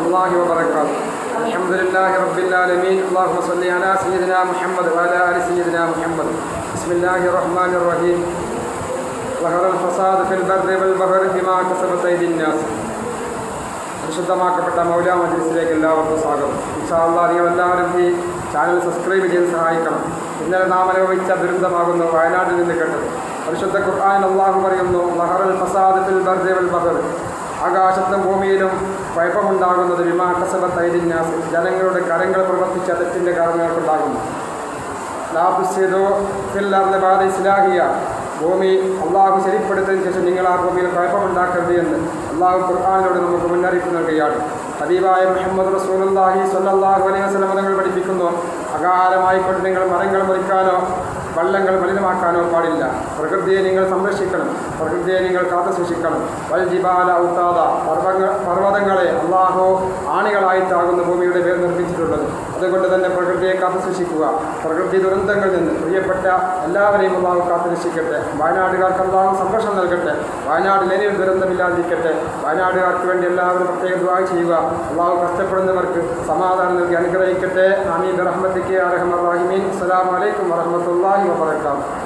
الله وبركاته. الحمد لله رب العالمين. اللهم صل على سيدنا محمد وعلى آل سيدنا محمد. بسم الله الرحمن الرحيم. ظهر الفساد في البر والبحر بما كسبت أيدي الناس. പരിശുദ്ധമാക്കപ്പെട്ട മൗലാ മജ്‌ലിസിലേക്ക് എല്ലാവർക്കും സ്വാഗതം. ഇൻഷാ അല്ലാഹ് നിങ്ങളെല്ലാവരും ഈ ചാനൽ സബ്സ്ക്രൈബ് ചെയ്ത് സഹായിക്കണം. ഇന്നലെ നാം അനുഭവിച്ച ദുരന്തമാകുന്നു വയനാട്ടിൽ നിന്ന് കേട്ടത്. പരിശുദ്ധ ഖുർആൻ അല്ലാഹു പറയുന്നു, ലഹറൽ ഫസാദ് ഫിൽ ബർരി വൽ ബഹർ, ആകാശത്തും ഭൂമിയിലും കുഴപ്പമുണ്ടാകുന്നത് ബിമാ കസബത് അയ്ദിൻ നാസ്, ജനങ്ങളുടെ കരങ്ങൾ പ്രവർത്തിച്ച തെറ്റിൻ്റെ കാരണങ്ങൾക്കുണ്ടാകുന്നു. ലാ തുഫ്സിദു ഫിൽ അർളി ബഅദ ഇസ്ലാഹിയ, ഭൂമി അള്ളാഹു ശരിപ്പെടുത്തതിന് ശേഷം നിങ്ങൾ ആ ഭൂമിയിൽ കുഴപ്പമുണ്ടാക്കരുത് എന്ന് അള്ളാഹു ഖുർആനിലൂടെ നമുക്ക് മുന്നറിയിപ്പ് നൽകുകയാണ്. ഹബീബായ മുഹമ്മദ് റസൂലുള്ളാഹി സ്വല്ലല്ലാഹു അലൈഹി വസല്ലം തങ്ങൾ പഠിപ്പിക്കുന്നു, അകാലമായിക്കൊണ്ട് നിങ്ങൾ മരങ്ങൾ മുറിക്കാനോ വള്ളങ്ങൾ മലിനമാക്കാനോ പാടില്ല. പ്രകൃതിയെ നിങ്ങൾ സംരക്ഷിക്കണം, പ്രകൃതിയെ നിങ്ങൾ കാത്തു സൂക്ഷിക്കണം. വൽ ജിബാല ഔതാദ, പർവ്വതങ്ങളെ അള്ളാഹു ആണികളായിട്ടാകുന്ന ഭൂമിയുടെ പേർ നിർമ്മിച്ചിട്ടുള്ളത്. അതുകൊണ്ട് തന്നെ പ്രകൃതിയെ കാത്തു സൂക്ഷിക്കുക. പ്രകൃതി ദുരന്തങ്ങളിൽ നിന്ന് പ്രിയപ്പെട്ട എല്ലാവരെയും അള്ളാഹു കാത്തു രക്ഷിക്കട്ടെ. വയനാടുകാർക്ക് അള്ളാഹു സംരക്ഷണം നൽകട്ടെ. വയനാട്ടിൽ ഇനിയും ദുരന്തമില്ലാതിരിക്കട്ടെ. വയനാടുകാർക്ക് വേണ്ടി എല്ലാവരും പ്രത്യേക ദുആ ചെയ്യുക. അള്ളാഹു കഷ്ടപ്പെടുന്നവർക്ക് സമാധാനം നൽകി അനുഗ്രഹിക്കട്ടെ. ആമീൻ ബിറഹ്മതിക യാ അർഹമർ റഹീമീൻ. അസ്സലാമു അലൈക്കും വറഹ്മത്തുള്ളാഹി വബറകാതുഹു.